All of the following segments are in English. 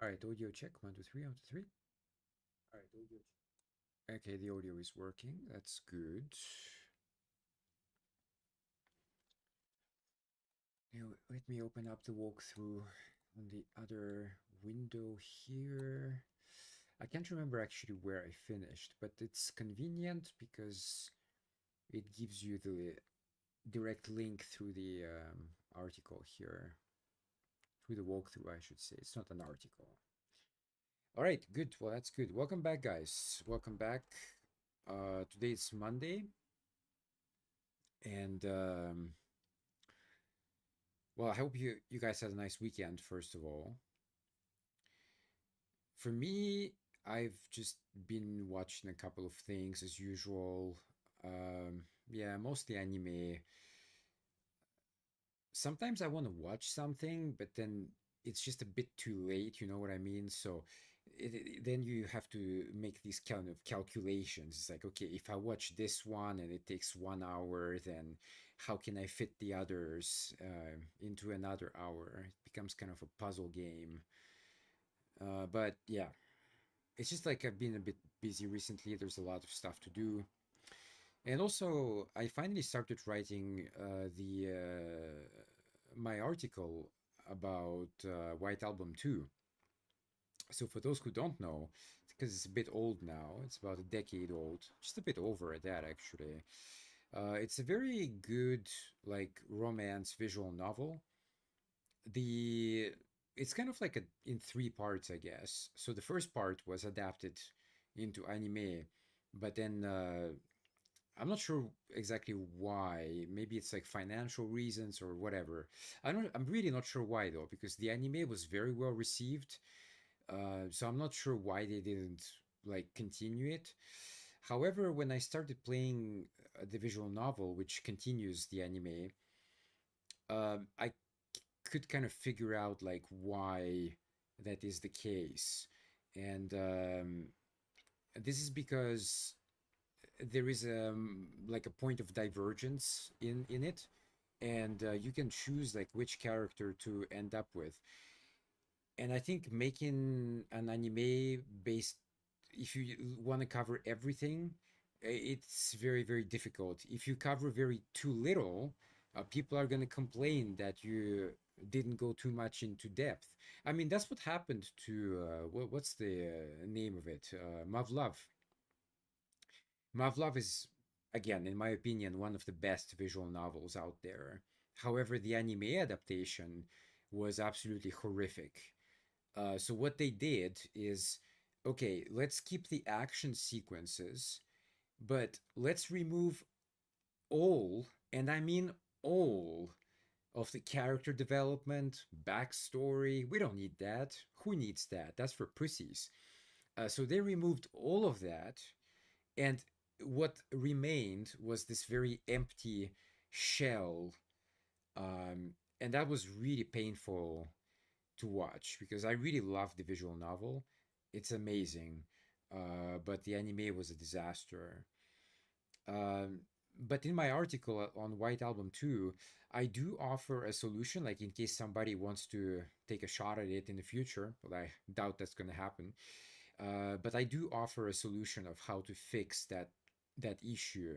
All right, audio check. 1, 2, 3. 1, 2, 3. All right, audio check. Okay, the audio is working. That's good. Now, let me open up the walkthrough on the other window here. I can't remember actually where I finished, but it's convenient because it gives you the direct link through the article here, through the walkthrough, I should say. It's not an article. All right, good. Well, that's good. Welcome back, guys. Welcome back. Today is Monday, and well, I hope you guys had a nice weekend. First of all, for me, I've just been watching a couple of things as usual. Yeah, mostly anime. Sometimes I want to watch something, but then it's just a bit too late, you know what I mean? So then you have to make these kind of calculations. It's like, okay, if I watch this one and it takes 1 hour, then how can I fit the others into another hour? It becomes kind of a puzzle game. But yeah, it's just like I've been a bit busy recently. There's a lot of stuff to do. And also, I finally started writing the my article about White Album 2. So for those who don't know, because it's a bit old now, it's about a decade old, just a bit over at that actually. It's a very good like romance visual novel. The it's kind of like in three parts, I guess. So the first part was adapted into anime, but then I'm not sure exactly why. Maybe it's like financial reasons or whatever. I'm really not sure why though, because the anime was very well received. So I'm not sure why they didn't like continue it. However, when I started playing the visual novel, which continues the anime, I could kind of figure out like why that is the case. And this is because there is like a point of divergence in it, and you can choose like which character to end up with. And I think making an anime based, if you want to cover everything, it's very, very difficult. If you cover very too little, people are going to complain that you didn't go too much into depth. I mean, that's what happened to what's the name of it? Mavlov. Mavlov is, again, in my opinion, one of the best visual novels out there. However, the anime adaptation was absolutely horrific. So what they did is, okay, let's keep the action sequences, but let's remove all, and I mean all, of the character development, backstory. We don't need that. Who needs that? That's for pussies. So they removed all of that, and what remained was this very empty shell. And that was really painful to watch because I really love the visual novel. It's amazing. But the anime was a disaster. Um, but in my article on White Album 2, I do offer a solution, like in case somebody wants to take a shot at it in the future, but I doubt that's going to happen. But I do offer a solution of how to fix that issue.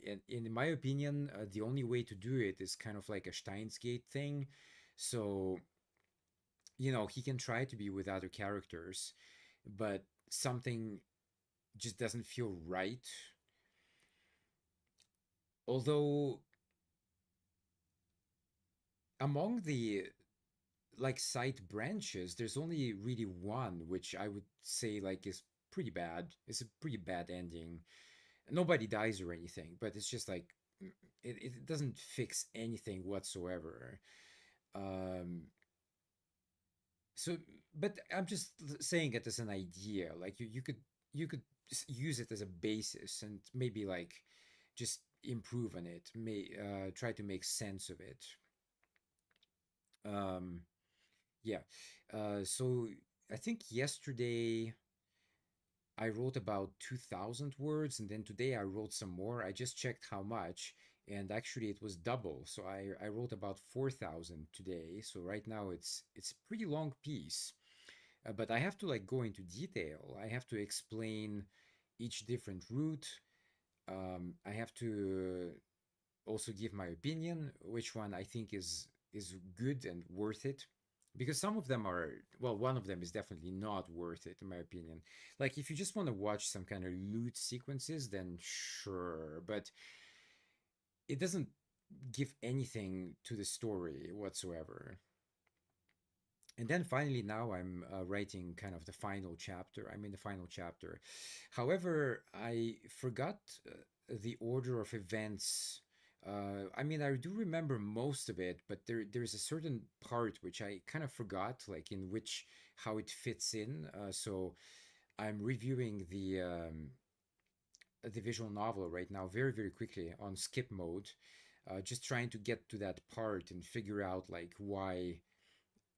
And in my opinion, the only way to do it is kind of like a Steins Gate thing. So he can try to be with other characters, but something just doesn't feel right. Although among the like side branches, there's only really one which I would say like is pretty bad. It's a pretty bad ending. Nobody dies or anything, but it's just like it doesn't fix anything whatsoever. Um, so, but I'm just saying it as an idea. Like you could use it as a basis and maybe like just improve on it. May try to make sense of it. Um, yeah. So I think yesterday I wrote about 2,000 words, and then today I wrote some more. I just checked how much, and actually it was double. So I wrote about 4,000 today. So right now it's a pretty long piece. but I have to like go into detail. I have to explain each different route. I have to also give my opinion, which one I think is good and worth it. Because some of them are, well, one of them is definitely not worth it, in my opinion. Like, if you just want to watch some kind of loot sequences, then sure, but it doesn't give anything to the story whatsoever. And then finally, now I'm writing kind of the final chapter. I'm in the final chapter. However, I forgot the order of events. I mean, I do remember most of it, but there's a certain part which I kind of forgot, like in which how it fits in. So I'm reviewing the visual novel right now, very quickly on skip mode, just trying to get to that part and figure out like why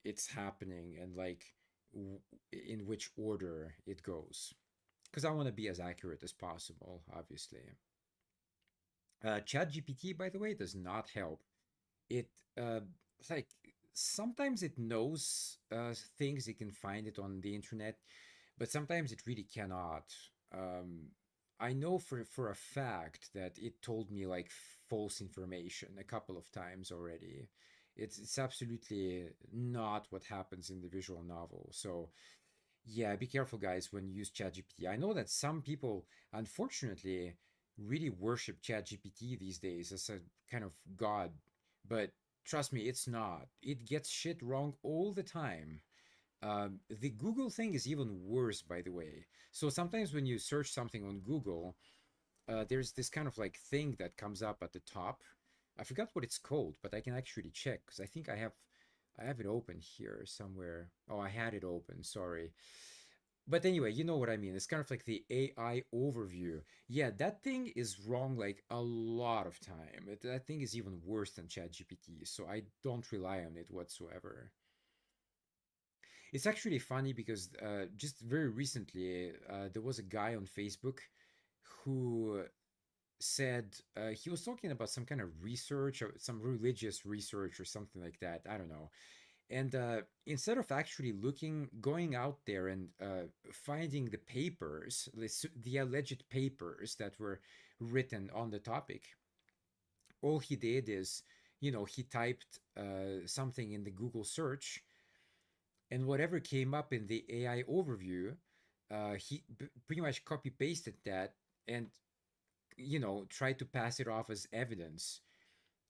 it's happening and like w- in which order it goes, because I want to be as accurate as possible, obviously. Chat GPT, by the way, does not help. It like sometimes it knows things, it can find it on the internet, but sometimes it really cannot. um, I know for a fact that it told me like false information a couple of times already. It's absolutely not what happens in the visual novel. So yeah, be careful, guys, when you use ChatGPT. I know that some people, unfortunately, really worship ChatGPT these days as a kind of god, but trust me, it's not. It gets shit wrong all the time. The Google thing is even worse, by the way. So sometimes when you search something on Google, there's this kind of like thing that comes up at the top. I forgot what it's called, but I can actually check because I think I have it open here somewhere. Oh, I had it open. Sorry. But anyway, you know what I mean. It's kind of like the AI overview. Yeah, that thing is wrong like a lot of time. That thing is even worse than ChatGPT, so I don't rely on it whatsoever. It's actually funny because just very recently, there was a guy on Facebook who said he was talking about some kind of research or some religious research or something like that. I don't know. And instead of actually going out there and finding the papers, the alleged papers that were written on the topic, all he did is, he typed something in the Google search, and whatever came up in the AI overview, he pretty much copy pasted that and, tried to pass it off as evidence.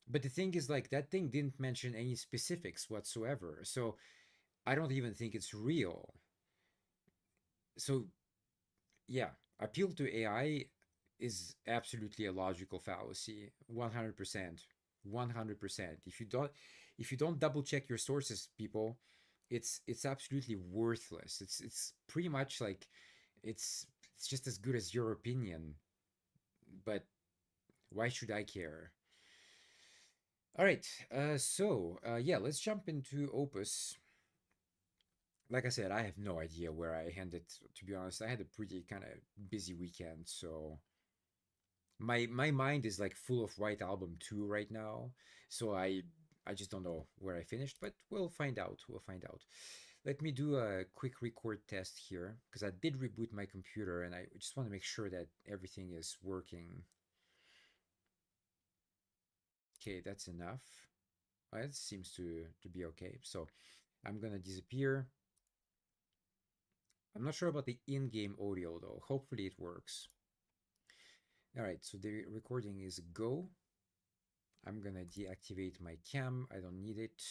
But the thing is, like, that thing didn't mention any specifics whatsoever. So I don't even think it's real. So yeah, appeal to AI is absolutely a logical fallacy. 100%. 100%. If you don't double check your sources, people, it's absolutely worthless. It's pretty much like it's just as good as your opinion, but why should I care? All right. Yeah, let's jump into Opus. Like I said, I have no idea where I ended. To be honest, I had a pretty kind of busy weekend, so my mind is like full of White Album 2 right now. So I just don't know where I finished, but we'll find out. We'll find out. Let me do a quick record test here because I did reboot my computer and I just want to make sure that everything is working. Okay, that's enough. It seems to be okay. So I'm gonna disappear. I'm not sure about the in-game audio though. Hopefully it works. All right, so the recording is go. I'm gonna deactivate my cam. I don't need it.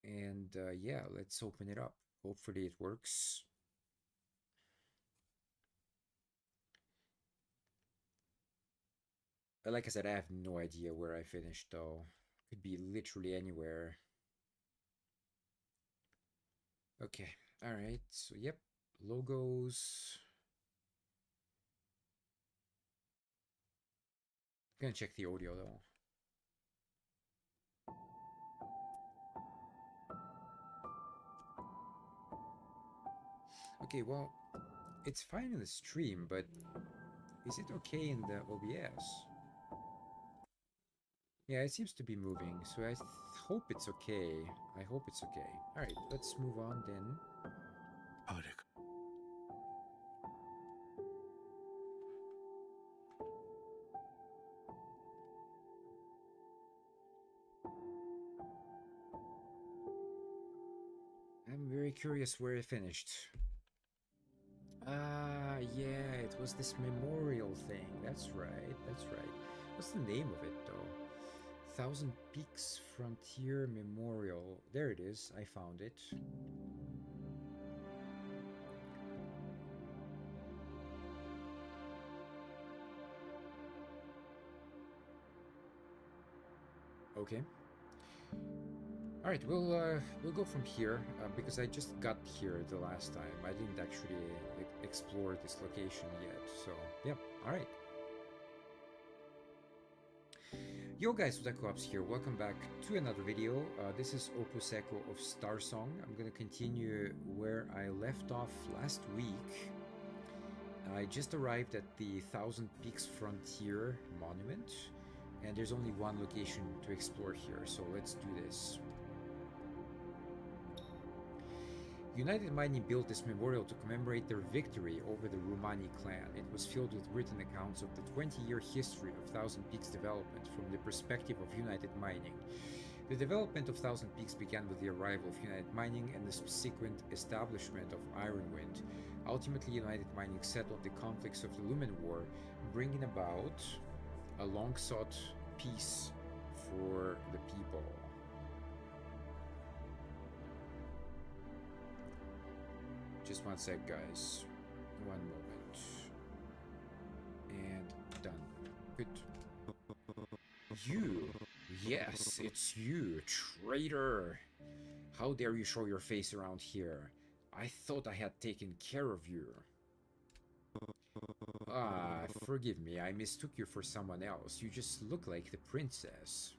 And yeah, let's open it up. Hopefully it works. Like I said, I have no idea where I finished though. Could be literally anywhere. Okay, all right. So yep, logos. Gonna check the audio though. Okay, well, it's fine in the stream, but is it okay in the OBS? Yeah, it seems to be moving, so I hope it's okay. I hope it's okay. Alright, let's move on then. I'm very curious where it finished. Ah, yeah, it was this memorial thing. That's right, that's right. What's the name of it, though? Thousand Peaks Frontier Memorial. There it is, I found it. Okay. All right, we'll go from here because I just got here the last time. I didn't actually explore this location yet. So yeah. All right. Yo guys, Otaku here. Welcome back to another video. This is Opus Echo of Starsong. I'm gonna continue where I left off last week. I just arrived at the Thousand Peaks Frontier Monument, and there's only one location to explore here, so let's do this. United Mining built this memorial to commemorate their victory over the Rumani clan. It was filled with written accounts of the 20-year history of Thousand Peaks development from the perspective of United Mining. The development of Thousand Peaks began with the arrival of United Mining and the subsequent establishment of Ironwind. Ultimately, United Mining settled the conflicts of the Lumen War, bringing about a long-sought peace for the people. Just one sec, guys. One moment. And done. Good. You! Yes, it's you, traitor! How dare you show your face around here? I thought I had taken care of you. Ah, forgive me, I mistook you for someone else. You just look like the princess.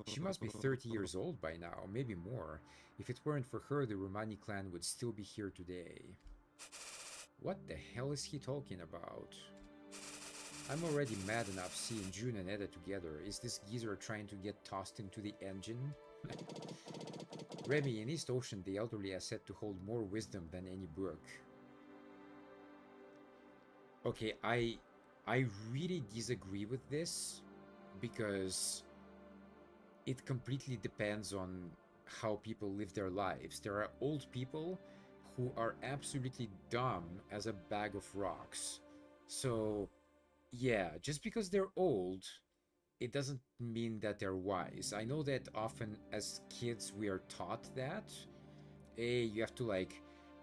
She must be 30 years old by now, maybe more. If it weren't for her, the Rumani clan would still be here today. What the hell is he talking about? I'm already mad enough seeing June and Eda together. Is this geezer trying to get tossed into the engine? Remy, in East Ocean, the elderly are said to hold more wisdom than any book. Okay, I really disagree with this because it completely depends on how people live their lives. There are old people who are absolutely dumb as a bag of rocks. So, yeah, just because they're old, it doesn't mean that they're wise. I know that often as kids we are taught that. Hey, you have to like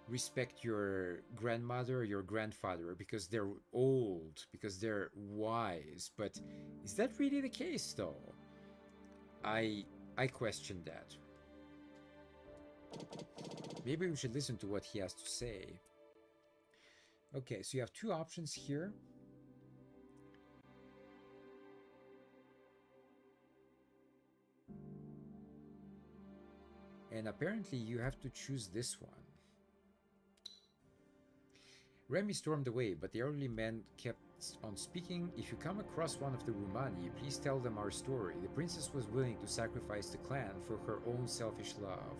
respect your grandmother or your grandfather because they're old, because they're wise. But is that really the case though? I question that. Maybe we should listen to what he has to say. Okay, so you have two options here. And apparently you have to choose this one. Remy stormed away, but the elderly man kept on speaking. If you come across one of the Rumani, please tell them our story. The princess was willing to sacrifice the clan for her own selfish love.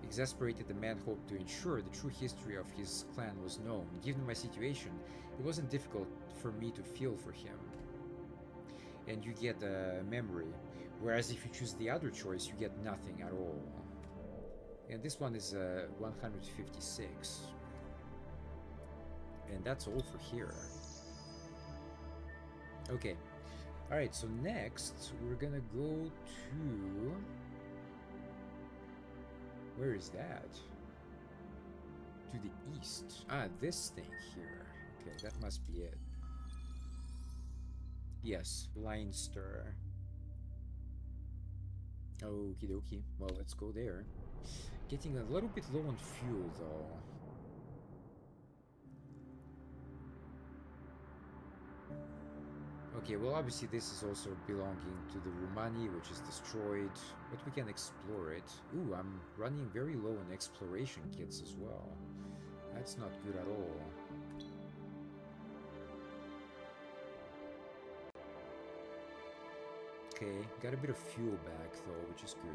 Exasperated, the man hoped to ensure the true history of his clan was known. Given my situation, it wasn't difficult for me to feel for him. And you get a memory. Whereas if you choose the other choice, you get nothing at all. And this one is 156. And that's all for here. Okay. Alright, so next we're gonna go to... Where is that? To the east. Ah, this thing here. Okay, that must be it. Yes, Leinster. Okie dokie. Well, let's go there. Getting a little bit low on fuel, though. Okay, well, obviously this is also belonging to the Rumani, which is destroyed, but we can explore it. Ooh, I'm running very low on exploration kits as well. That's not good at all. okay. Got a bit of fuel back though, which is good.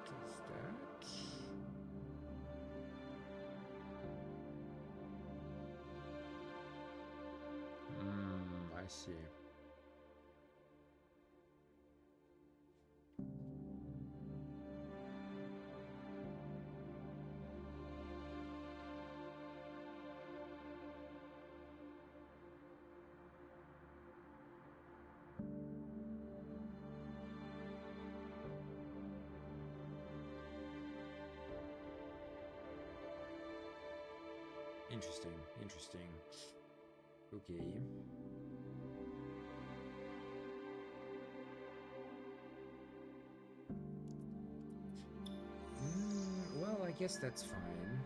What is that? I see. Interesting, interesting. Okay. Well, I guess that's fine.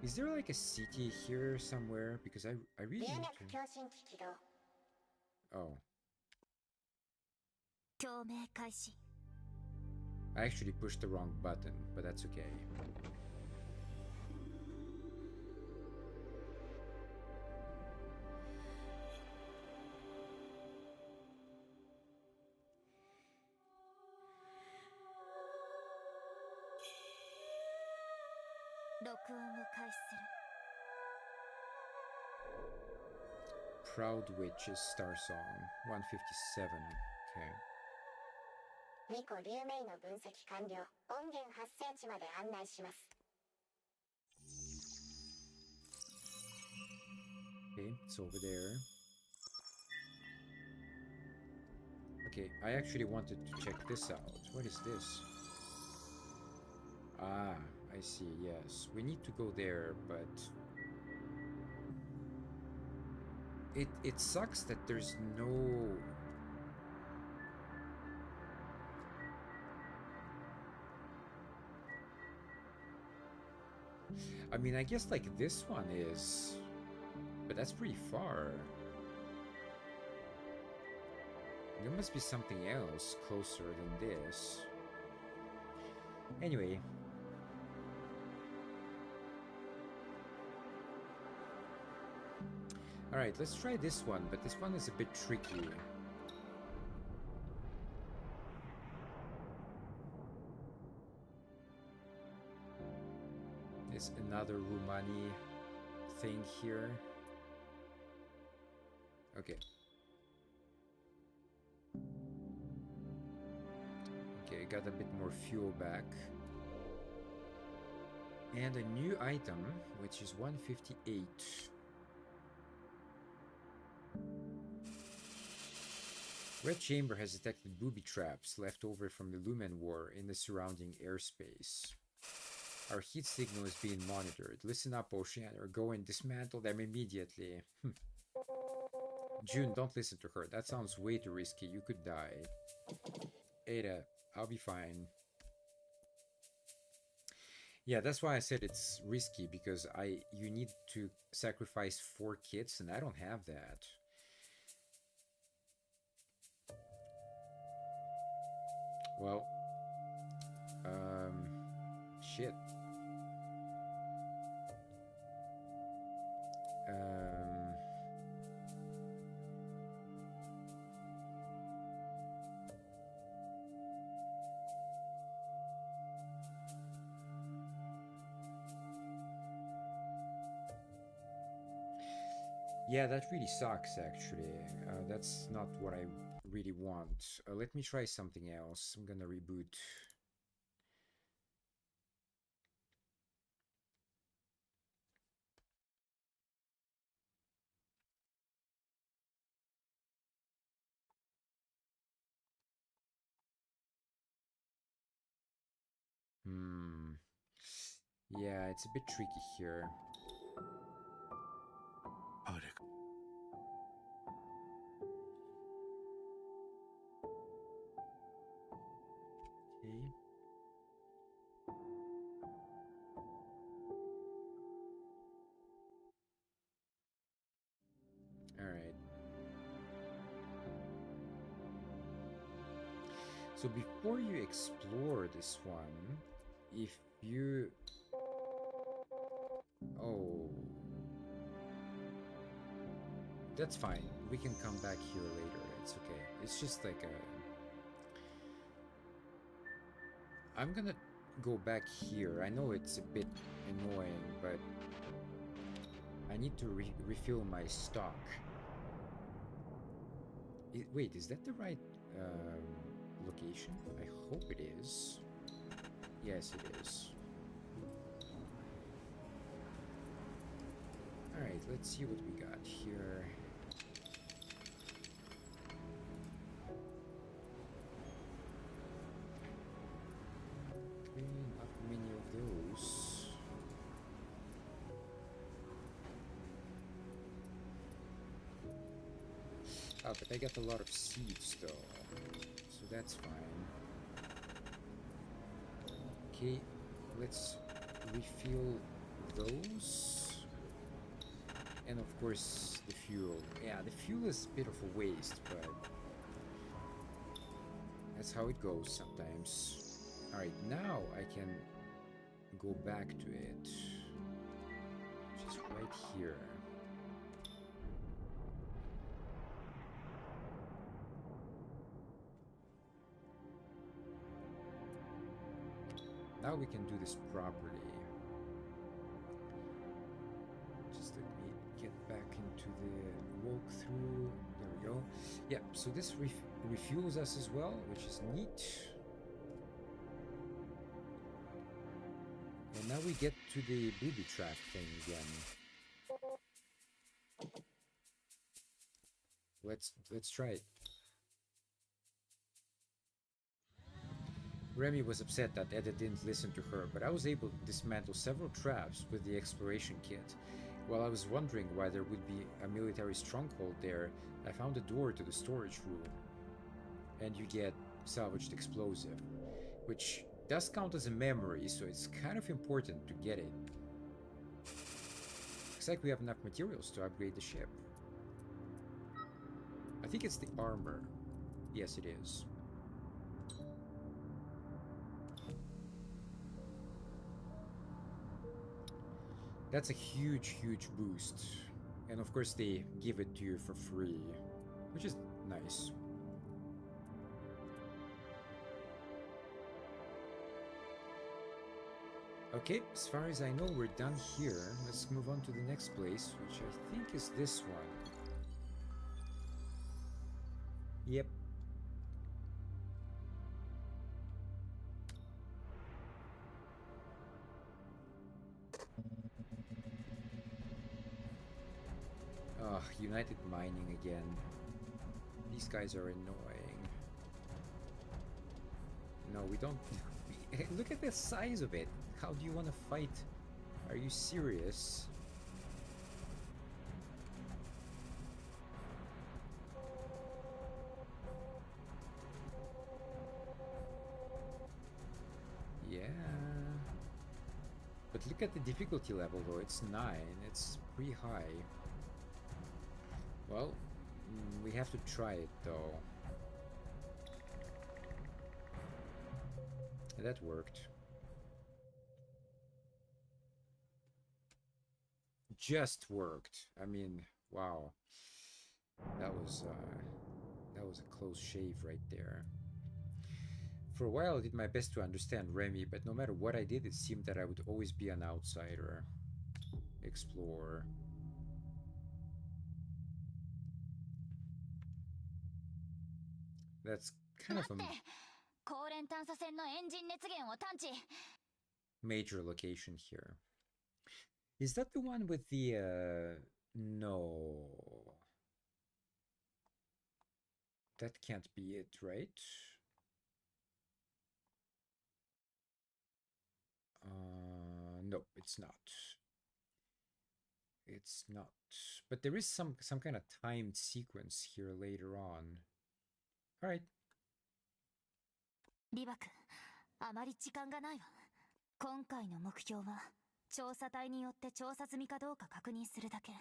Is there like a city here somewhere? Because I really need to... Oh. I actually pushed the wrong button, but that's okay. Proud Witches Starsong 157. Okay. Okay, it's over there. Okay, I actually wanted to check this out. What is this? Ah, I see, yes. We need to go there, but... It sucks that there's no... I mean, I guess like this one is... But that's pretty far. There must be something else closer than this. Anyway. Alright, let's try this one, but this one is a bit tricky. There's another Rumani thing here. Okay. Okay, got a bit more fuel back. And a new item, which is 158. Red Chamber has detected booby traps left over from the Lumen War in the surrounding airspace. Our heat signal is being monitored. Listen up, Oceaner. Go and dismantle them immediately. June, don't listen to her. That sounds way too risky. You could die. Ada, I'll be fine. Yeah, that's why I said it's risky, because you need to sacrifice 4 kits, and I don't have that. Well, shit. Yeah, that really sucks, actually. That's not what I really want. Let me try something else. I'm gonna reboot. Yeah, it's a bit tricky here. Okay. Alright. So before you explore this one, if you... Oh... That's fine. We can come back here later. It's okay. It's just like a... I'm gonna go back here. I know it's a bit annoying, but I need to refill my stock. Wait, is that the right location? I hope it is. Yes, it is. Alright, let's see what we got here. Okay, not many of those. Oh, but I got a lot of seeds though, so that's fine. Okay, let's refill those. And of course, the fuel. Yeah, the fuel is a bit of a waste, but that's how it goes sometimes. Alright, now I can go back to it, which is right here. Now we can do this properly. Just let me get back into the walkthrough. There we go. Yeah, so this refuels us as well, which is neat. And now we get to the booby trap thing again. Let's try it. Remy was upset that Edda didn't listen to her, but I was able to dismantle several traps with the exploration kit. While I was wondering why there would be a military stronghold there, I found a door to the storage room. And you get salvaged explosive, which does count as a memory, so it's kind of important to get it. Looks like we have enough materials to upgrade the ship. I think it's the armor. Yes, it is. That's a huge, huge boost. And of course they give it to you for free, which is nice. Okay, as far as I know, we're done here. Let's move on to the next place, which I think is this one. Yep. Ugh, United Mining again. These guys are annoying. No, we don't... Look at the size of it. How do you want to fight? Are you serious? Yeah. But look at the difficulty level though. It's 9. It's pretty high. Well, we have to try it though. That worked. Just worked. I mean, wow. That was a close shave right there. For a while I did my best to understand Remy, but no matter what I did, it seemed that I would always be an outsider. Explorer. That's kind of a major location here. Is that the one with the, no. That can't be it, right? No, it's not. It's not. But there is some kind of timed sequence here later on. All right. リバク、あまり時間がないわ。今回の目標は調査隊によって調査済みかどうか確認するだけ。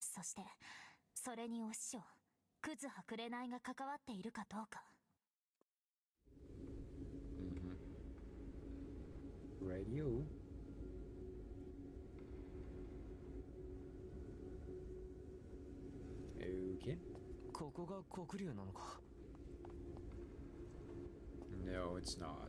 そしてそれにお師匠、クズハ紅が関わっているかどうか。Radio. Okay. ここが黒竜なのか。 No, it's not.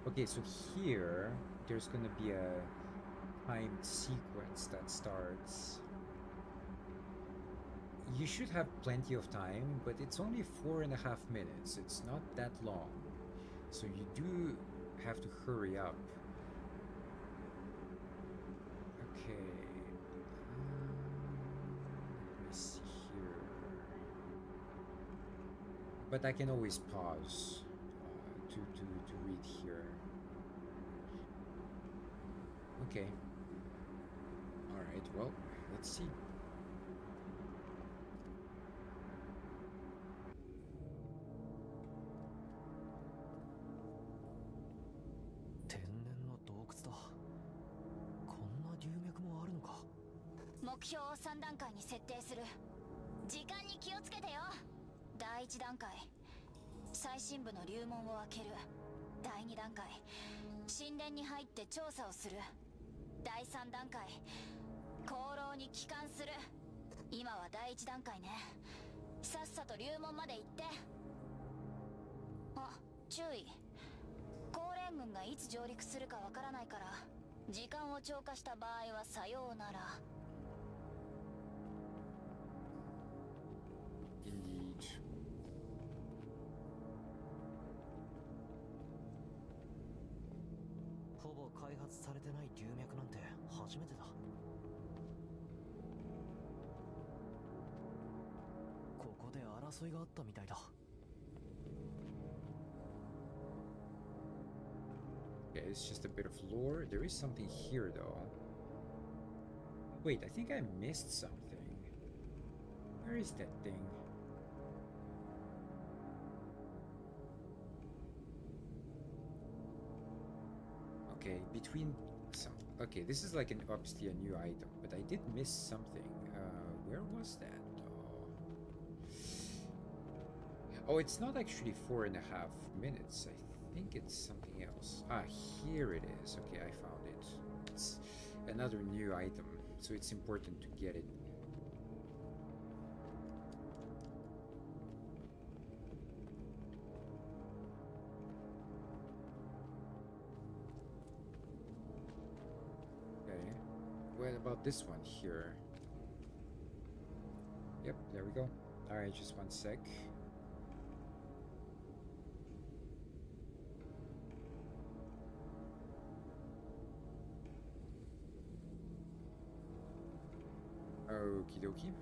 Okay, so here there's gonna be a timed sequence that starts. You should have plenty of time, but it's only 4.5 minutes. It's not that long. So you do have to hurry up. Okay. Let me see here. But I can always pause to read here. Okay. Alright, well, let's see.標を3段階に設定する。時間に気をつけてよ。第1段階、最深部の流門を開ける。第2段階、神殿に入って調査をする。第3段階、功労に帰還する。今は第1段階ね。さっさと流門まで行って。あ、注意。高連軍がいつ上陸するかわからないから、時間を超過した場合はさようなら。Indeed. ほぼ開発されてない流脈なんて初めてだ。ここで争いがあったみたいだ。Okay, it's just a bit of lore. There is something here, though. Wait, I think I missed something. Where is that thing? Okay, between some... Okay, this is like obviously a new item, but I did miss something. Where was that? Oh, it's not actually 4.5 minutes. I think it's something else. Ah, here it is. Okay, I found it. It's another new item, so it's important to get it. Okay, what about this one here? Yep, there we go. Alright, just one sec. Okie dokie.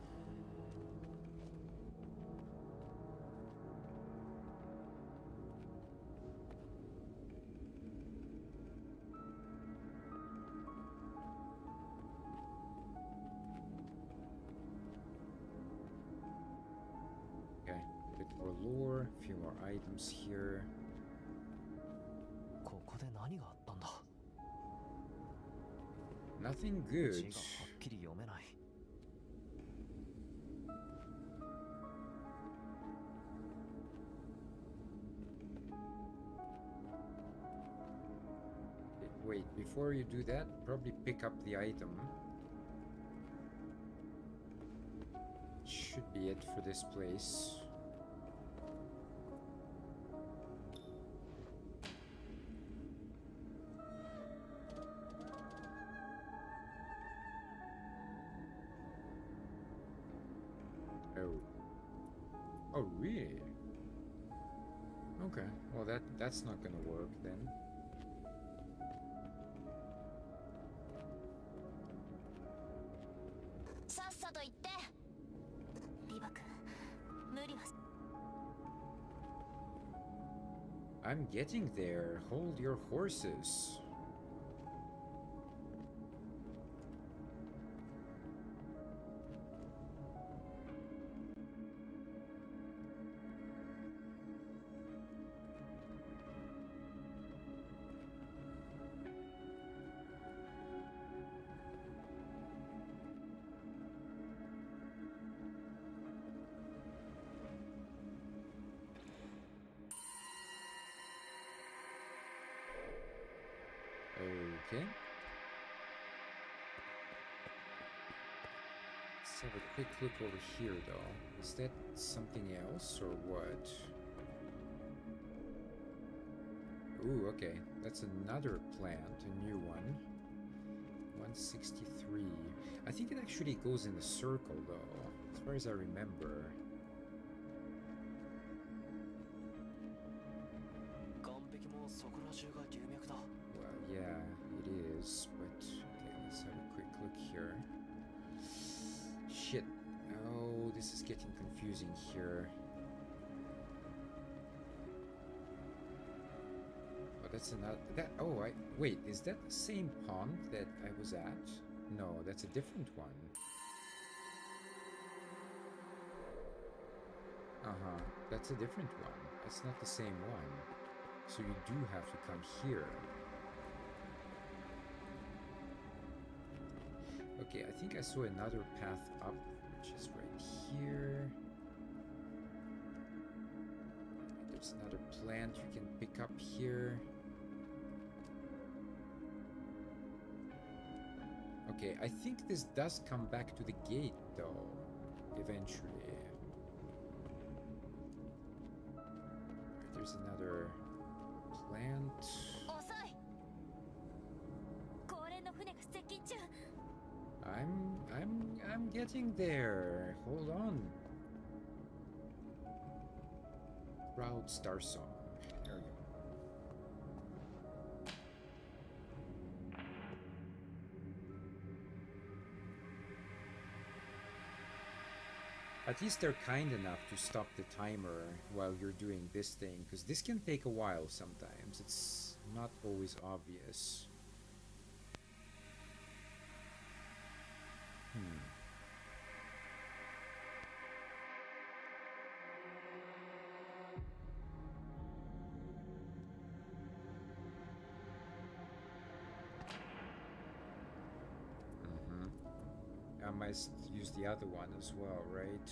Okay, a bit more lore, a few more items here. ここで何があったんだ。 Nothing 字 good. がはっきり読めない。 Wait, before you do that, probably pick up the item. Should be it for this place. Oh. Oh, really? Okay, well that's not gonna work then. 無理は I'm getting there. Hold your horses. Okay. Let's have a quick look over here, though. Is that something else, or what? Ooh, okay. That's another plant, a new one. 163. I think it actually goes in a circle, though, as far as I remember. 岸壁もそこら中が流脈だ。 Well, yeah, it is, but okay, let's have a quick look here. Shit. Oh, this is getting confusing here. Oh, that's another... Oh, wait, is that the same pond that I was at? No, that's a different one. Uh-huh, that's a different one. That's not the same one. So you do have to come here. Okay, I think I saw another path up, which is right here. There's another plant you can pick up here. Okay, I think this does come back to the gate, though, eventually. There's another plant. 遅い高連の船が接近中 I'm getting there. Hold on. Proud Starsong. There we go. At least they're kind enough to stop the timer while you're doing this thing, because this can take a while sometimes. It's not always obvious. I might use the other one as well, right?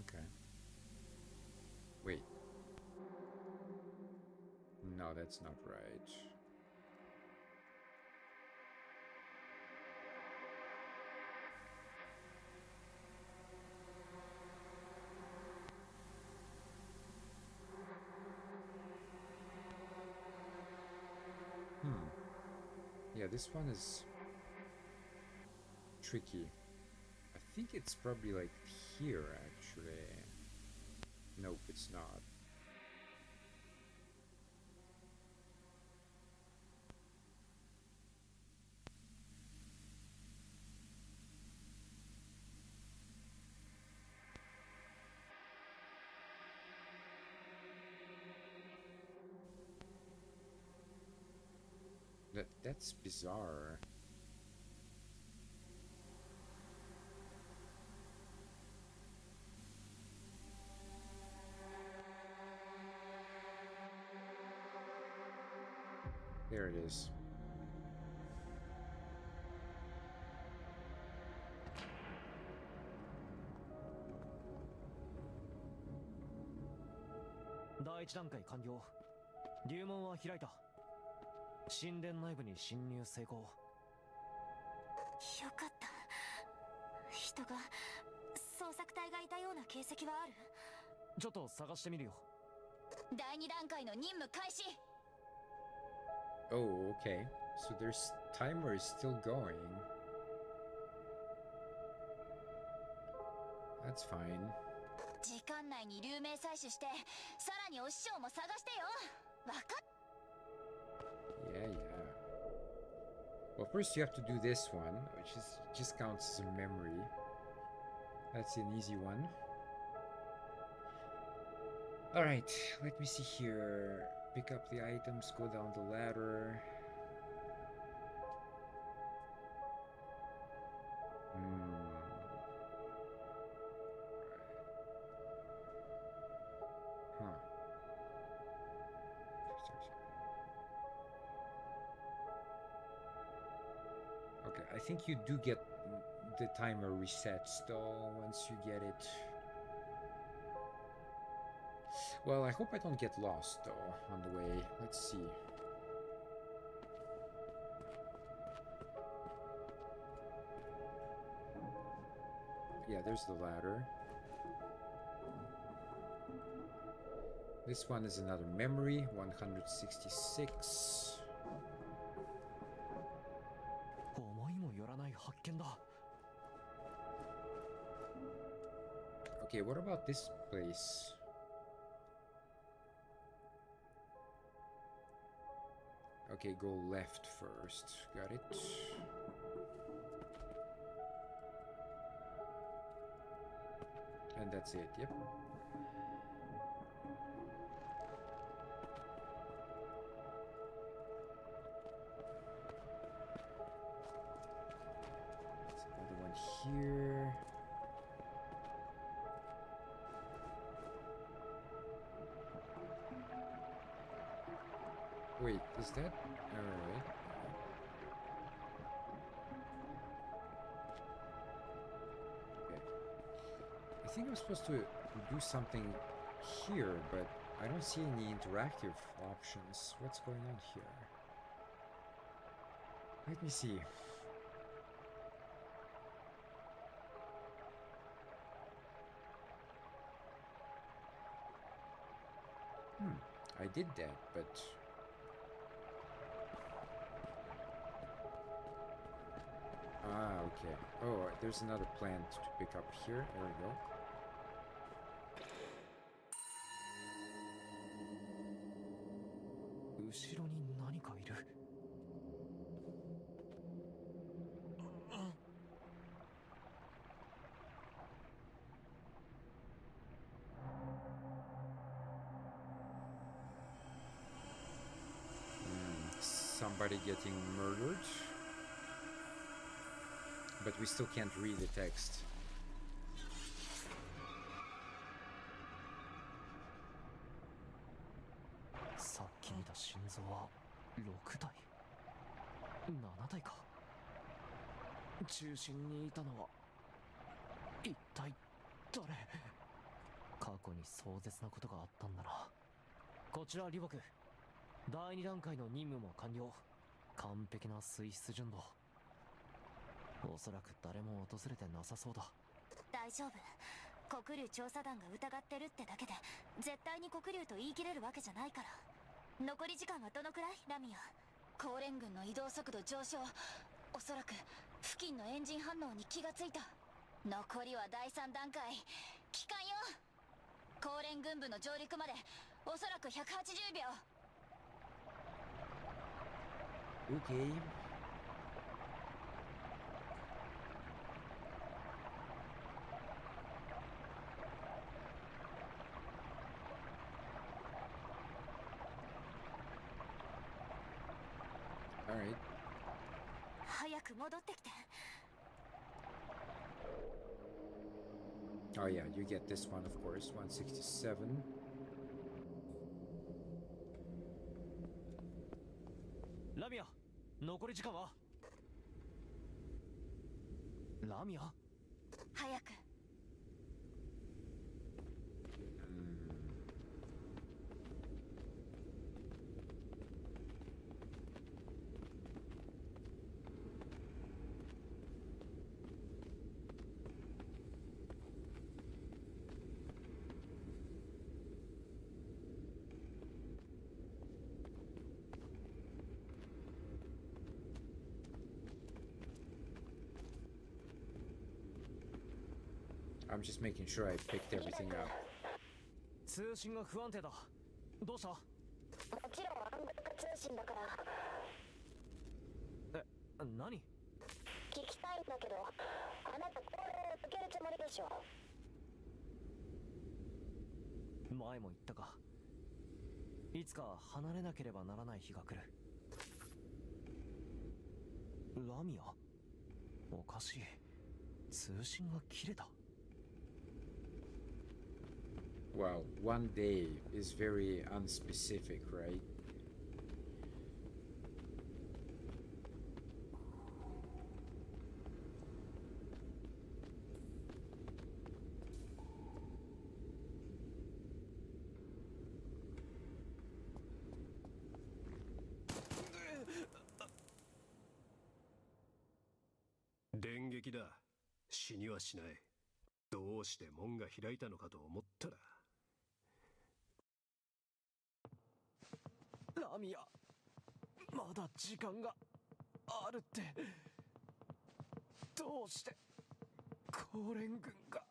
Okay. Wait. No, that's not right. Yeah, this one is tricky. I think it's probably like here, actually. Nope, it's not. That's bizarre. There it is.第一段階完了。流門は開いた。神殿内部に侵入成功。よかった人が捜索隊がいたような形跡はあるちょっと探してみるよ。第2段階の任務開始 Oh, okay. So their timer is still going. That's fine. 時間内に流明採取してさらにお師匠も探してよ。わかっ Yeah, yeah. Well, first you have to do this one, which is just counts as a memory. That's an easy one. Alright, let me see here. Pick up the items, go down the ladder. Huh. Okay, I think you do get the timer resets though once you get it. Well, I hope I don't get lost though on the way. Let's see. Yeah, there's the ladder. This one is another memory, 166. 思いもよらない発見だ。 Okay, what about this place? Okay, go left first. Got it. And that's it, yep. There's another one here. Wait, is that... Alright. Okay. I think I'm supposed to do something here, but I don't see any interactive options. What's going on here? Let me see. I did that, but... Ah, okay. Oh, there's another plant to pick up here. There we go. Somebody getting murdered. But we still can't read the text. Daijoubu. 黒竜調査団が疑ってるってだけで絶対に黒竜と言い切れるわけじゃないから。残り時間はどのくらい、ラミア？高連軍の移動速度上昇。おそらく付近のエンジン反応に気がついた。残りは第3段階。帰還よ。高連軍部の上陸までおそらく180秒。Okay. Alright. 早く戻ってきて。Oh yeah, you get this one, of course. 167. ラミア、残り時間は？ラミア？早く。I'm just making sure I picked everything up. 通信が不安定だ。どうした？もちろん暗号通信だから。え、何？聞きたいんだけど、あなたこれ受けるつもりでしょ。前も言ったか。いつか離れなければならない日が来る。ラミア？おかしい。通信が切れた。Well, one day is very unspecific, right?「電撃だ。死にはしない。どうして門が開いたのかと思ったら」ラミア、まだ時間があるって。どうして高連軍が。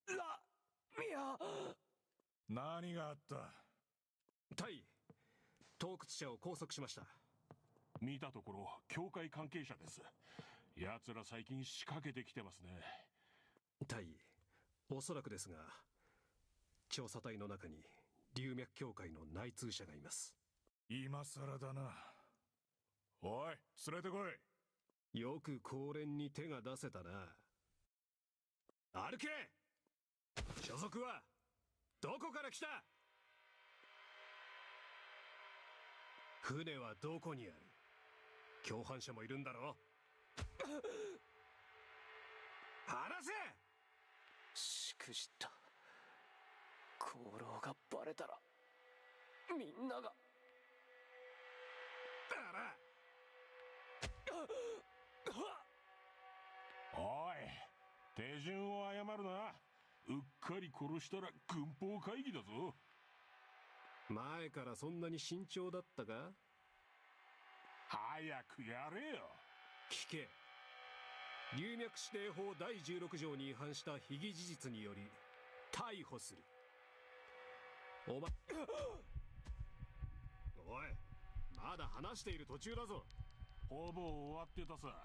ラミア。何があった？対盗掘者を拘束しました。見たところ教会関係者です。奴ら最近仕掛けてきてますね。対おそらくですが、調査隊の中に龍脈教会の内通者がいます。今さらだな。おい、連れてこい。よく高連に手が出せたな。歩け。所属はどこから来た？船はどこにある？共犯者もいるんだろ？話せ！しくじった。功労がバレたらみんなが。おい、手順を謝るな。うっかり殺したら軍法会議だぞ。前からそんなに慎重だったか？早くやれよ。聞け。龍脈指定法第16条に違反した非議事実により逮捕する。おい、まだ話している途中だぞ。ほぼ終わってたさ。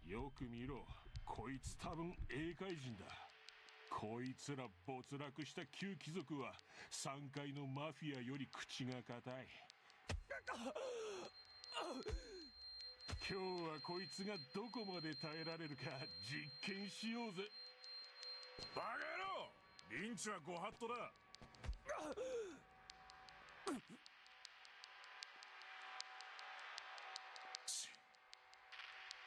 よく見ろ、こいつ多分英海人だ。こいつら没落した旧貴族は3階のマフィアより口が固い。今日はこいつがどこまで耐えられるか実験しようぜ。バカ野郎、リンチはご法度だ。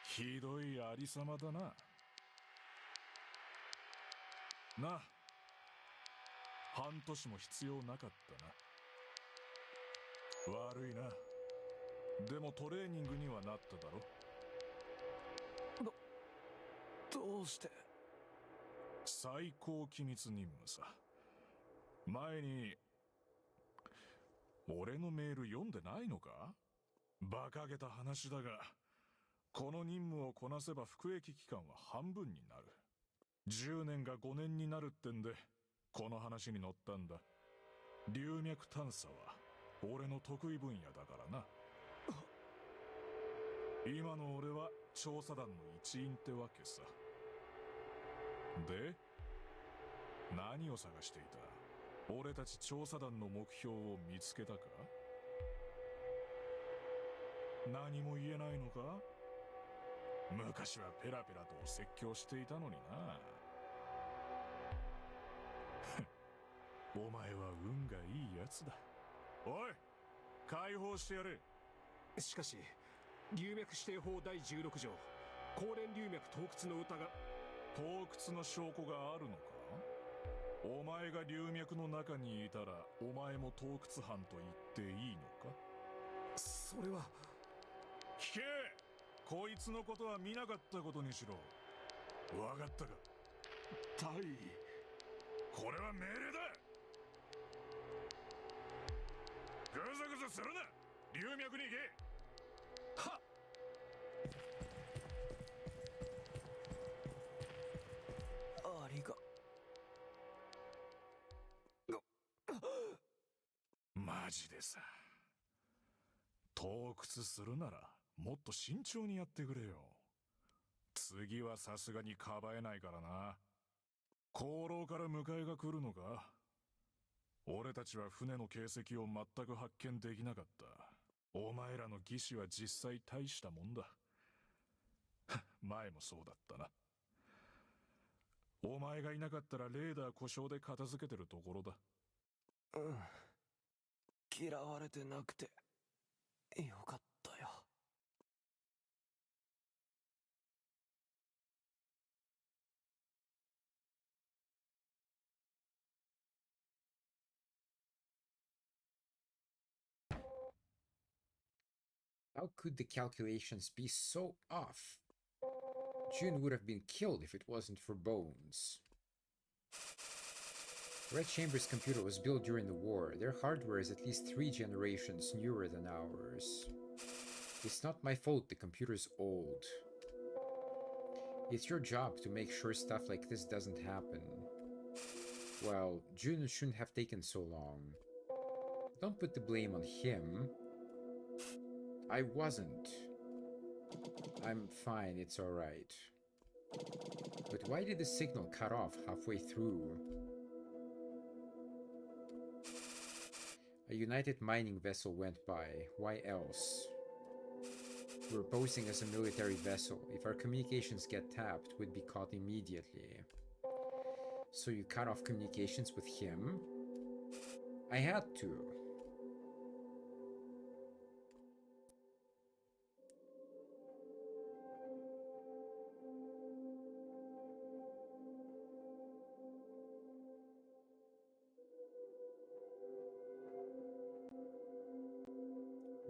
ひどいありさまだな。半年も必要なかったな。悪いな。でもトレーニングにはなっただろ。どうして？最高機密任務さ。前に俺のメール読んでないのか？馬鹿げた話だが、この任務をこなせば服役期間は半分になる。10年が5年になるってんでこの話に乗ったんだ。龍脈探査は俺の得意分野だからな。今の俺は調査団の一員ってわけさ。で、何を探していた？俺たち調査団の目標を見つけたか？何も言えないのか？昔はペラペラと説教していたのにな。お前は運がいいやつだ。おい、解放してやれ。しかし龍脈指定法第16条高連龍脈盗掘の疑。盗掘の証拠があるのか？お前が龍脈の中にいたらお前も盗掘犯と言っていいのか？それは。聞け。こいつのことは見なかったことにしろ。わかったか？大。これは命令だ。ぐずぐずするな。龍脈に行け。はっ。ジでさ。盗掘するならもっと慎重にやってくれよ。次はさすがにかばえないからな。功労から迎えが来るのか？俺たちは船の形跡を全く発見できなかった。お前らの技師は実際大したもんだ。前もそうだったな。お前がいなかったらレーダー故障で片付けてるところだ。うん。嫌われてなくてよかったよ。How could the calculations be so off? June would have been killed if it wasn't for Bones. Red Chamber's computer was built during the war. Their hardware is at least 3 generations newer than ours. It's not my fault the computer's old. It's your job to make sure stuff like this doesn't happen. Well, June shouldn't have taken so long. Don't put the blame on him. I wasn't. I'm fine, it's alright. But why did the signal cut off halfway through? A United mining vessel went by. Why else? We're posing as a military vessel. If our communications get tapped, we'd be caught immediately. So you cut off communications with him? I had to.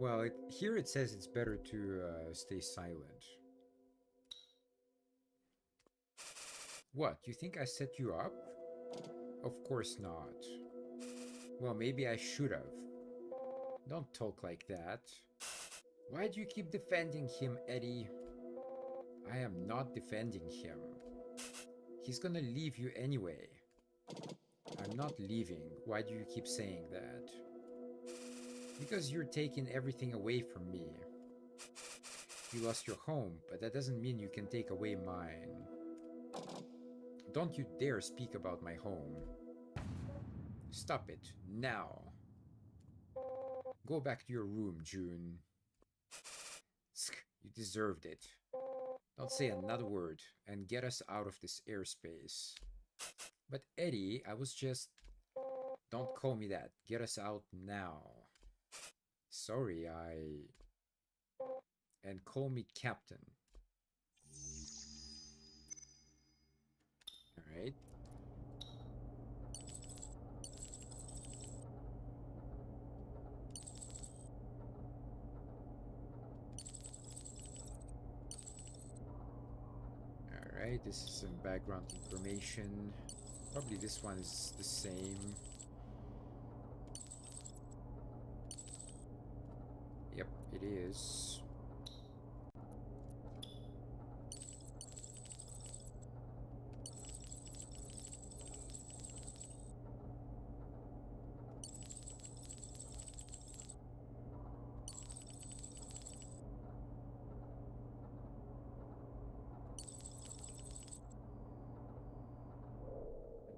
Well, here it says it's better to stay silent. What, you think I set you up? Of course not. Well, maybe I should have. Don't talk like that. Why do you keep defending him, Eddie? I am not defending him. He's gonna leave you anyway. I'm not leaving. Why do you keep saying that? Because you're taking everything away from me. You lost your home, but that doesn't mean you can take away mine. Don't you dare speak about my home. Stop it, now. Go back to your room, June. You deserved it. Don't say another word, and get us out of this airspace. But Eddie, I was just... Don't call me that. Get us out now. Sorry, And call me Captain. Alright. Alright, this is some background information. Probably this one is the same. Yep, it is.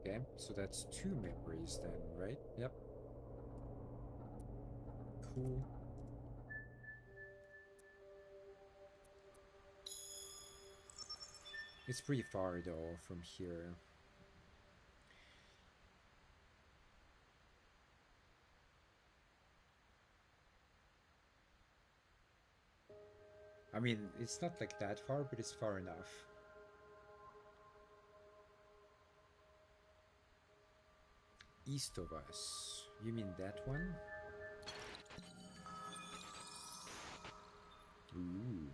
Okay, so that's 2 memories then, right? Yep. Cool. It's pretty far though from here. I mean, it's not like that far, but it's far enough. East of us. You mean that one? Ooh.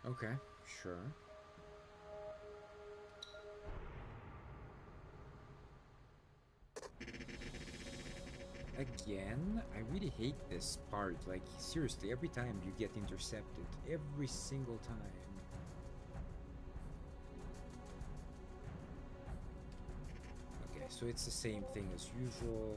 Okay, sure. Again? I really hate this part. Like, seriously, every time you get intercepted. Every single time. so it's the same thing as usual.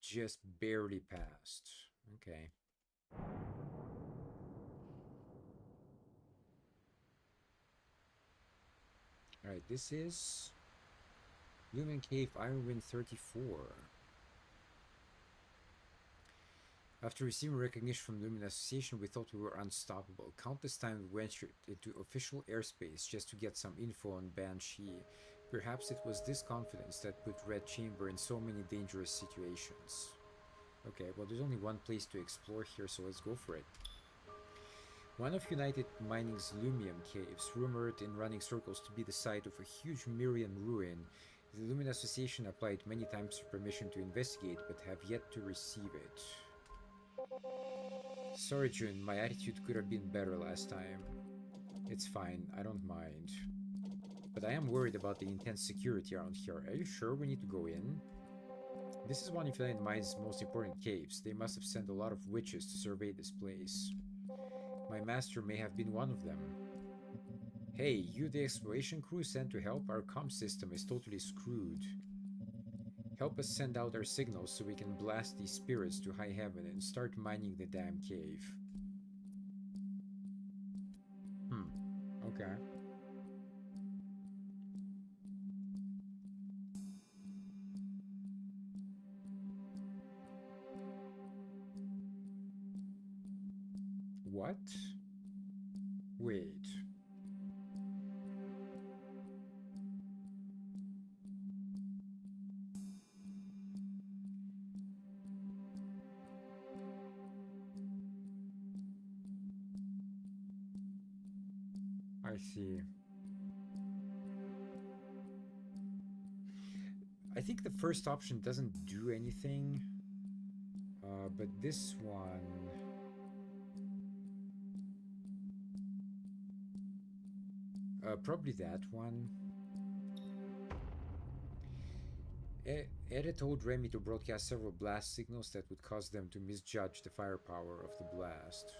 Just barely passed. Okay. Alright, this is Lumen Cave Ironwind 34. After receiving recognition from the Lumen Association, we thought we were unstoppable. Countless times we ventured into official airspace just to get some info on Banshee. Perhaps it was this confidence that put Red Chamber in so many dangerous situations. Okay, well there's only one place to explore here, so let's go for it. One of United Mining's Lumium caves, rumored in running circles to be the site of a huge Mirian ruin, the Lumen Association applied many times for permission to investigate, but have yet to receive it. Sorry, Jun, my attitude could have been better last time. It's fine, I don't mind. But I am worried about the intense security around here. Are you sure we need to go in? This is one of United Mining's most important caves. They must have sent a lot of witches to survey this place. My master may have been one of them. Hey, you the exploration crew sent to help? Our comm system is totally screwed. Help us send out our signals so we can blast these spirits to high heaven and start mining the damn cave. Okay. What? Wait. I see. I think the first option doesn't do anything, but this one... probably that one. Eda told Remy to broadcast several blast signals that would cause them to misjudge the firepower of the blast.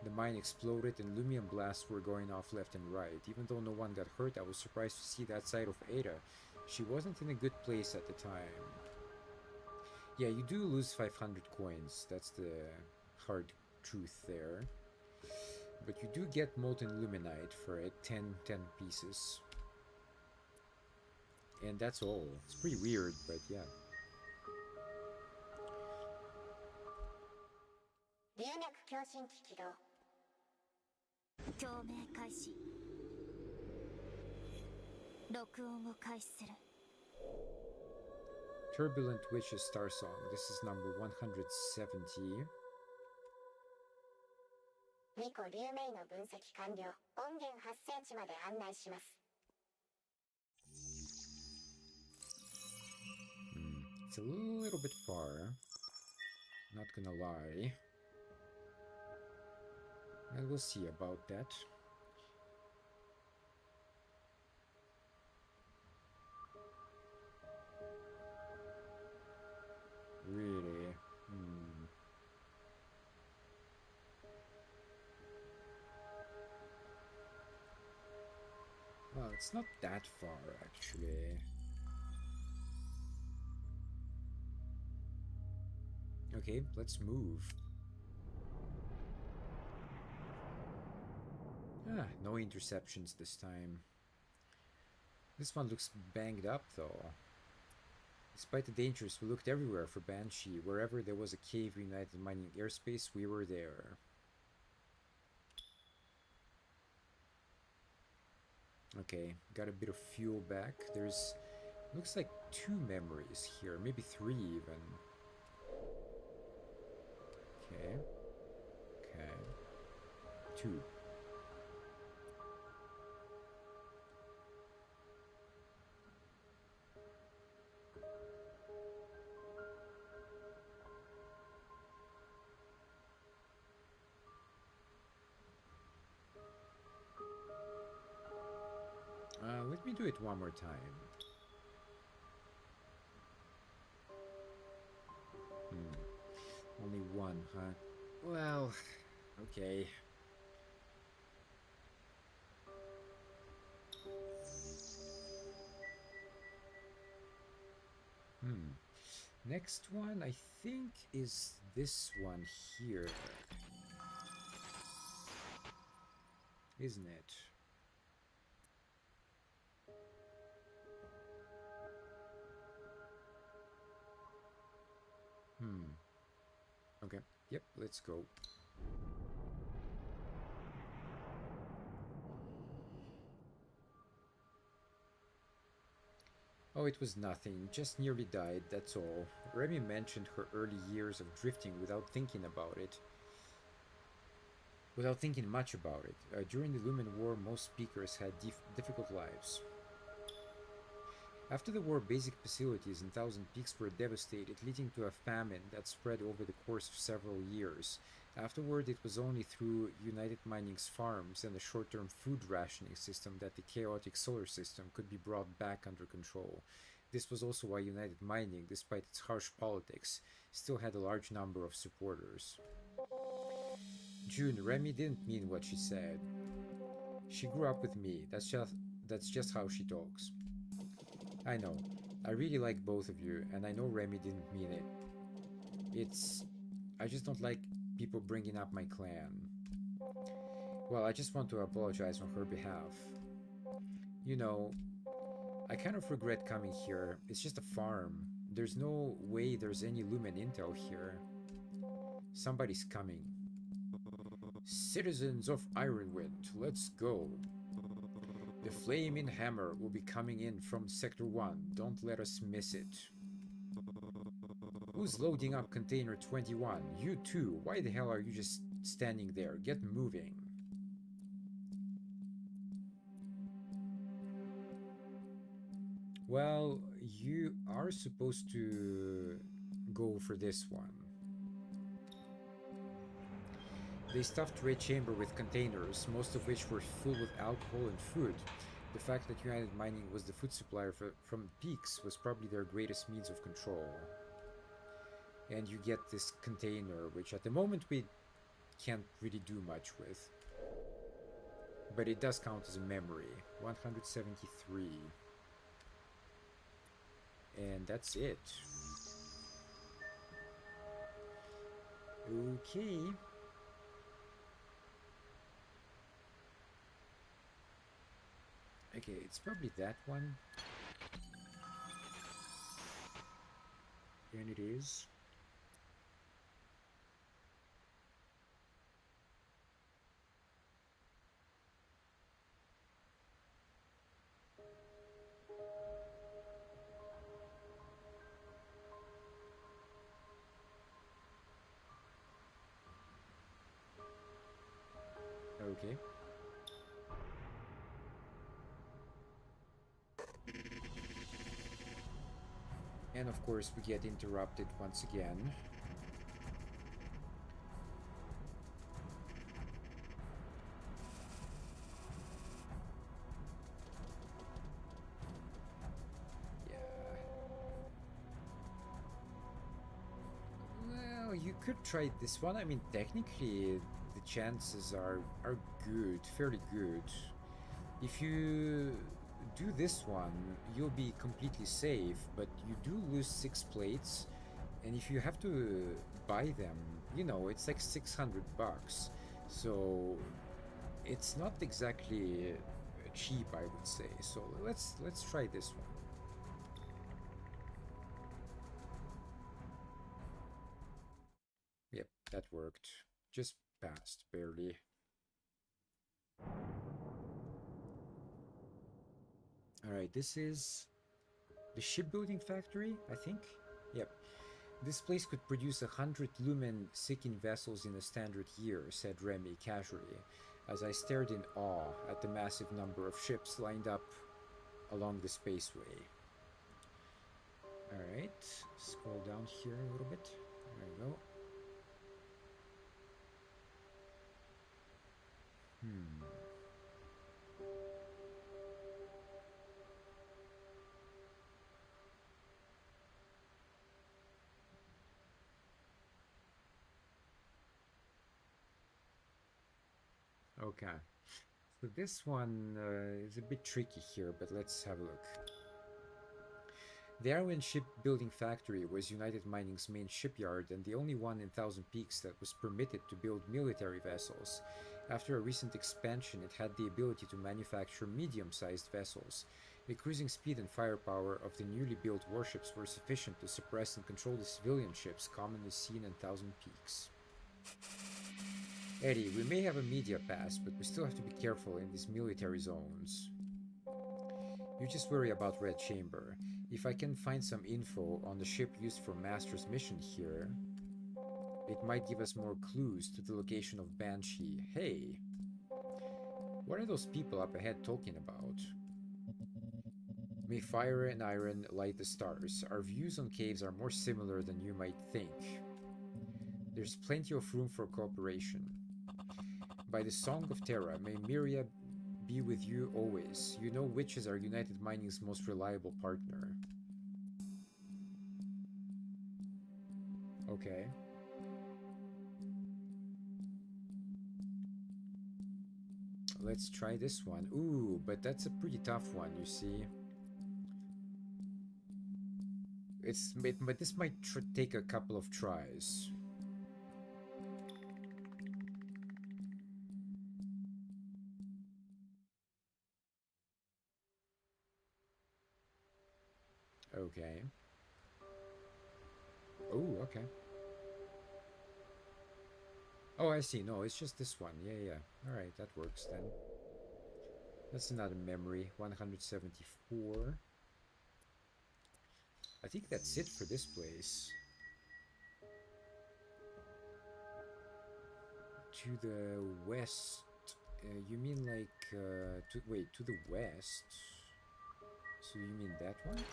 The mine exploded and Lumium blasts were going off left and right. Even though no one got hurt, I was surprised to see that side of Ada. She wasn't in a good place at the time. Yeah, you do lose 500 coins. That's the hard truth there. But you do get Molten Luminite for it, 10 pieces. And that's all. It's pretty weird, but yeah. 流脈共振機起動共鳴開始録音を開始する Turbulent Witches Starsong. This is number 170. 2個流明の分析完了音源発生地まで案内します It's a little bit far. Not gonna lie. And we'll see about that. Really? Well, it's not that far, actually. Okay, let's move. Ah, no interceptions this time. This one looks banged up, though. Despite the dangers, we looked everywhere for Banshee. Wherever there was a cave United Mining airspace, we were there. Okay, got a bit of fuel back. There's... looks like 2 memories here, maybe 3 even. Okay. Okay. 2. Let me do it one more time. one, huh? Well, okay. Next one, I think, is this one here. Isn't it? Okay. Yep, let's go. Oh, it was nothing. Just nearly died, that's all. Remy mentioned her early years of drifting without thinking about it. Without thinking much about it. During the Lumen War, most speakers had difficult lives. After the war, basic facilities in Thousand Peaks were devastated, leading to a famine that spread over the course of several years. Afterward, it was only through United Mining's farms and a short-term food rationing system that the chaotic solar system could be brought back under control. This was also why United Mining, despite its harsh politics, still had a large number of supporters. June, Remy didn't mean what she said. She grew up with me. That's just how she talks. I know. I really like both of you, and I know Remy didn't mean it. I just don't like people bringing up my clan. Well, I just want to apologize on her behalf. You know, I kind of regret coming here. It's just a farm. There's no way there's any Lumen intel here. Somebody's coming. Citizens of Ironwind, let's go. The Flaming Hammer will be coming in from Sector 1. Don't let us miss it. Who's loading up Container 21? You too. Why the hell are you just standing there? Get moving. Well, you are supposed to go for this one. They stuffed Red Chamber with containers, most of which were full with alcohol and food. The fact that United Mining was the food supplier from Peaks was probably their greatest means of control. And you get this container, which at the moment we can't really do much with. But it does count as a memory. 173. And that's it. Okay. Okay, it's probably that one. And it is. Okay. And of course we get interrupted once again. Yeah. Well, you could try this one. I mean, technically the chances are good, fairly good. If you do this one, you'll be completely safe, but you do lose 6 plates, and if you have to buy them, you know, it's like 600 bucks. So it's not exactly cheap, I would say. So let's try this one. Yep, that worked. Just passed, barely. Alright, this is the shipbuilding factory, I think? Yep. This place could produce 100 lumen seeking vessels in a standard year, said Remy casually, as I stared in awe at the massive number of ships lined up along the spaceway. Alright, scroll down here a little bit. There we go. Okay. So this one is a bit tricky here, but let's have a look. The Arwen Shipbuilding Factory was United Mining's main shipyard and the only one in Thousand Peaks that was permitted to build military vessels. After a recent expansion, it had the ability to manufacture medium-sized vessels. The cruising speed and firepower of the newly built warships were sufficient to suppress and control the civilian ships commonly seen in Thousand Peaks. Eddie, we may have a media pass, but we still have to be careful in these military zones. You just worry about Red Chamber. If I can find some info on the ship used for Master's mission here, it might give us more clues to the location of Banshee. Hey! What are those people up ahead talking about? May fire and iron light the stars. Our views on caves are more similar than you might think. There's plenty of room for cooperation. By the Song of Terra, may Myria be with you always. You know witches are United Mining's most reliable partner. Okay. Let's try this one. Ooh, but that's a pretty tough one, you see. But this might take a couple of tries. Okay. Oh, okay. Oh, I see. No, it's just this one. Yeah, yeah. All right, that works then. That's another memory. 174. I think that's it for this place. To the west. You mean like, wait, to the west? So you mean that one?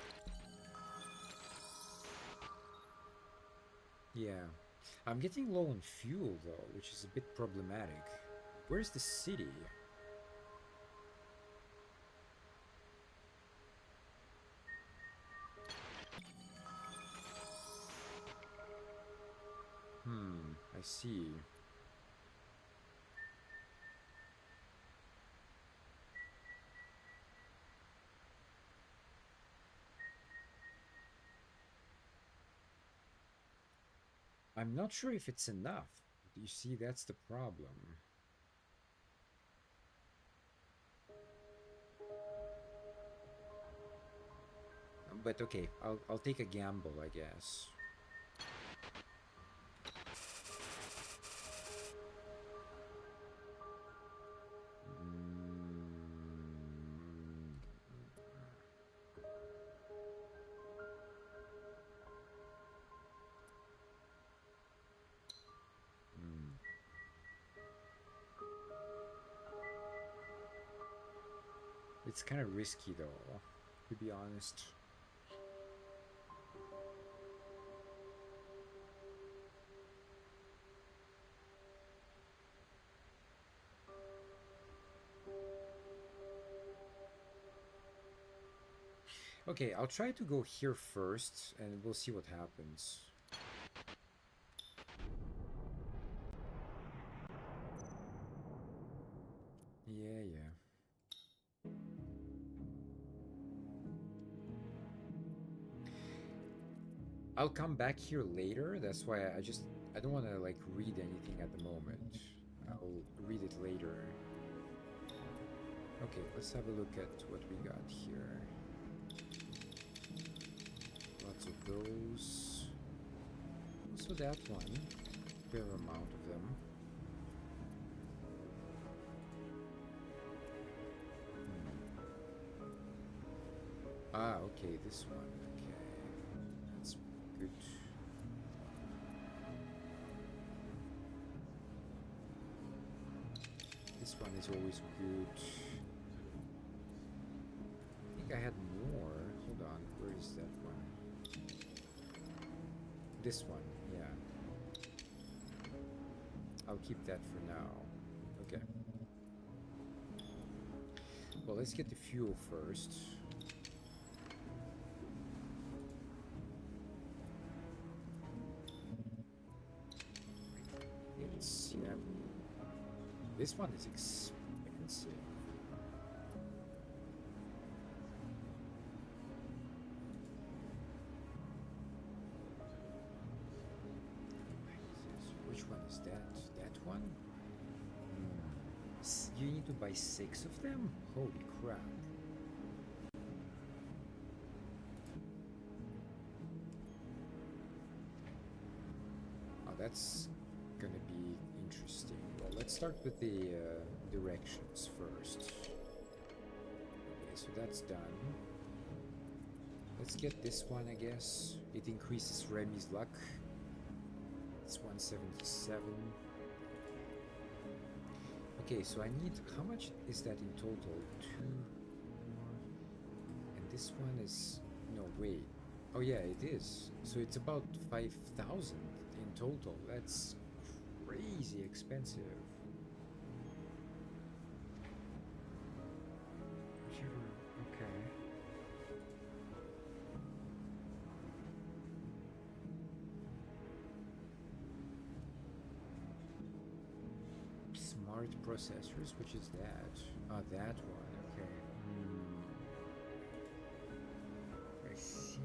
Yeah. I'm getting low on fuel though, which is a bit problematic. Where's the city? I see. I'm not sure if it's enough. You see, that's the problem. But okay, I'll take a gamble, I guess. It's kind of risky though, to be honest. Okay, I'll try to go here first, and we'll see what happens. Yeah, yeah. I'll come back here later. That's why I don't want to like read anything at the moment. I'll read it later. Okay, let's have a look at what we got here. Lots of those. Also that one. Fair amount of them. Ah, okay, this one. Okay. That's good. This one is always good. I think I had more. Hold on, where is that one? This one, yeah. I'll keep that for now. Okay. Well, let's get the fuel first. It's, yeah. This one is one? You need to buy 6 of them? Holy crap. Oh, that's gonna be interesting. Well, let's start with the directions first. Okay, so that's done. Let's get this one, I guess. It increases Remy's luck. It's 177. Okay, so I need... How much is that in total? 2 more. And this one is... No, wait. Oh yeah, it is. So it's about 5,000 in total. That's crazy expensive. Okay. Smart processors, which is that? Ah, that one. Okay. I see.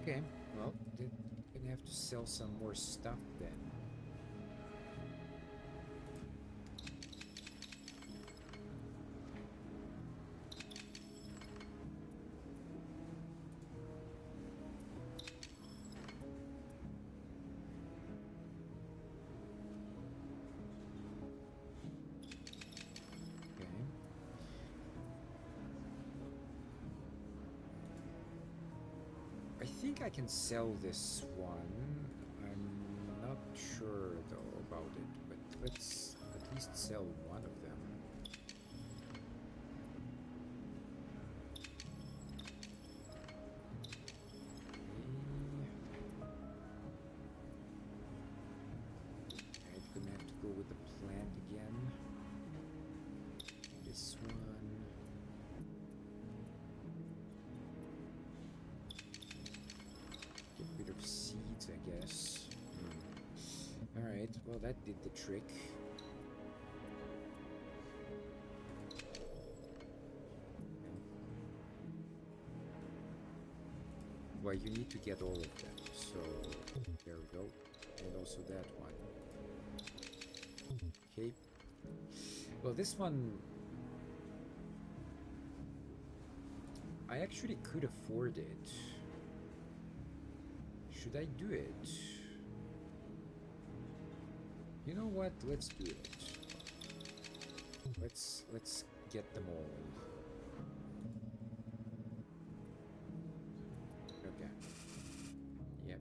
Okay, well, they're gonna have to sell some more stuff then. I think I can sell this one. I'm not sure though about it, but let's at least sell one of them. I'm gonna have to go with the plant again. This one. Get rid of seeds, I guess. Alright, well that did the trick. Well, you need to get all of them, so there we go. And also that one. Okay. Well, this one... I actually could afford it. Should I do it? You know what? Let's do it. Let's get them all. Okay. Yep.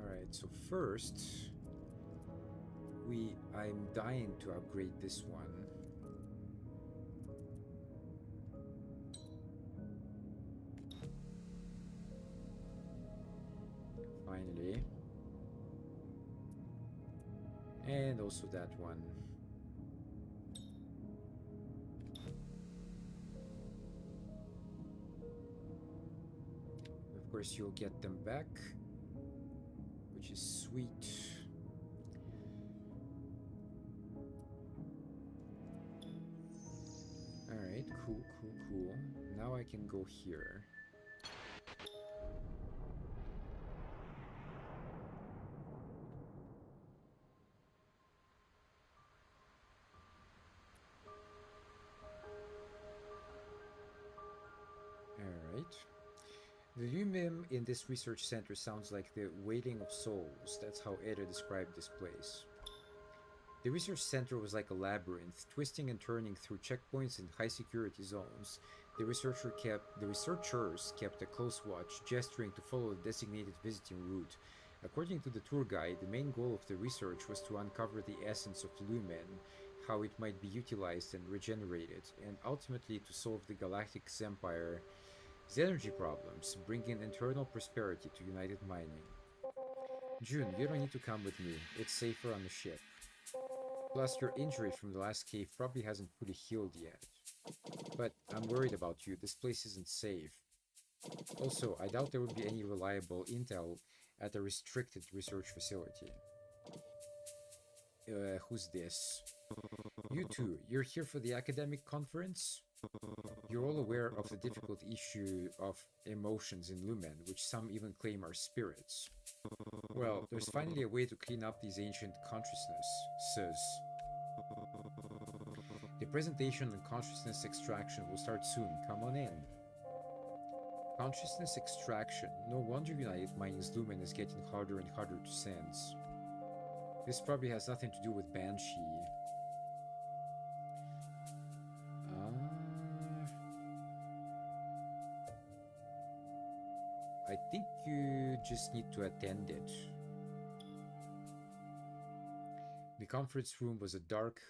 Alright, so first I'm dying to upgrade this one. Finally. And also that one. Of course, you'll get them back, which is sweet. Alright, cool. Now I can go here. Alright. The Lumim in this research center sounds like the waiting of souls. That's how Ada described this place. The research center was like a labyrinth, twisting and turning through checkpoints and high security zones. The researchers kept a close watch, gesturing to follow the designated visiting route. According to the tour guide, the main goal of the research was to uncover the essence of Lumen, how it might be utilized and regenerated, and ultimately to solve the Galactic Empire's energy problems, bringing internal prosperity to United Mining. June, you don't need to come with me. It's safer on the ship. Plus, your injury from the last cave probably hasn't fully healed yet. But I'm worried about you. This place isn't safe. Also, I doubt there would be any reliable intel at a restricted research facility. Who's this? You two, you're here for the academic conference? You're all aware of the difficult issue of emotions in Lumen, which some even claim are spirits. Well, there's finally a way to clean up these ancient consciousnesses. The presentation on consciousness extraction will start soon. Come on in. Consciousness extraction. No wonder United Mining's Lumen is getting harder and harder to sense. This probably has nothing to do with Banshee. I think you just need to attend it. The conference room was dark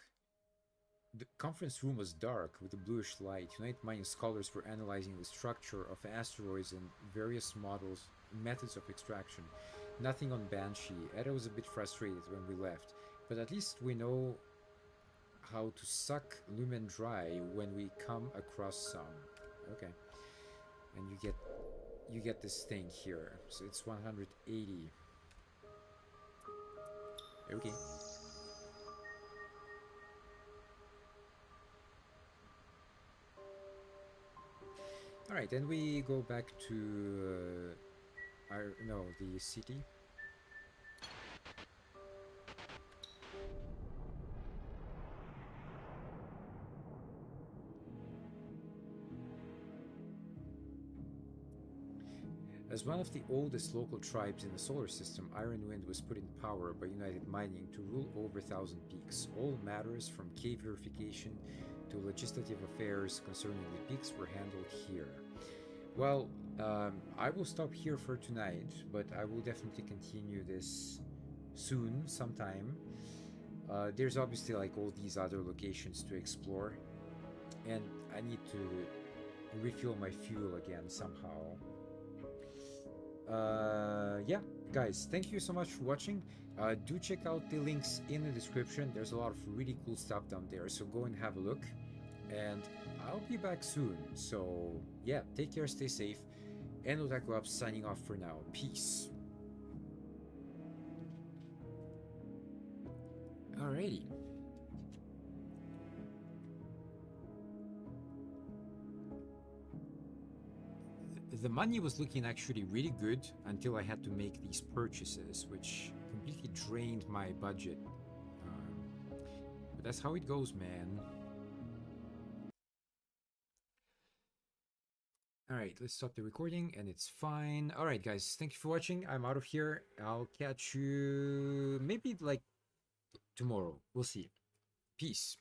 with a bluish light. United Mining scholars were analyzing the structure of asteroids and various methods of extraction. Nothing on Banshee. Eda was a bit frustrated when we left, but at least we know how to suck Lumen dry when we come across some. Okay. And you get this thing here. So it's 180. Okay. Alright, then we go back to the city. As one of the oldest local tribes in the solar system, Ironwind was put in power by United Mining to rule over Thousand Peaks. All matters from cave verification to legislative affairs concerning the peaks were handled here. Well, I will stop here for tonight, but I will definitely continue this soon, sometime. There's obviously like all these other locations to explore, and I need to refuel my fuel again somehow. Yeah, guys, thank you so much for watching. Do check out the links in the description. There's a lot of really cool stuff down there, so go and have a look. And I'll be back soon. So yeah, take care, stay safe. And Otaku Up signing off for now. Peace. Alrighty. The money was looking actually really good until I had to make these purchases, which completely drained my budget. But that's how it goes, man. Alright, let's stop the recording, and it's fine. Alright, guys, thank you for watching. I'm out of here. I'll catch you maybe like tomorrow. We'll see. Peace.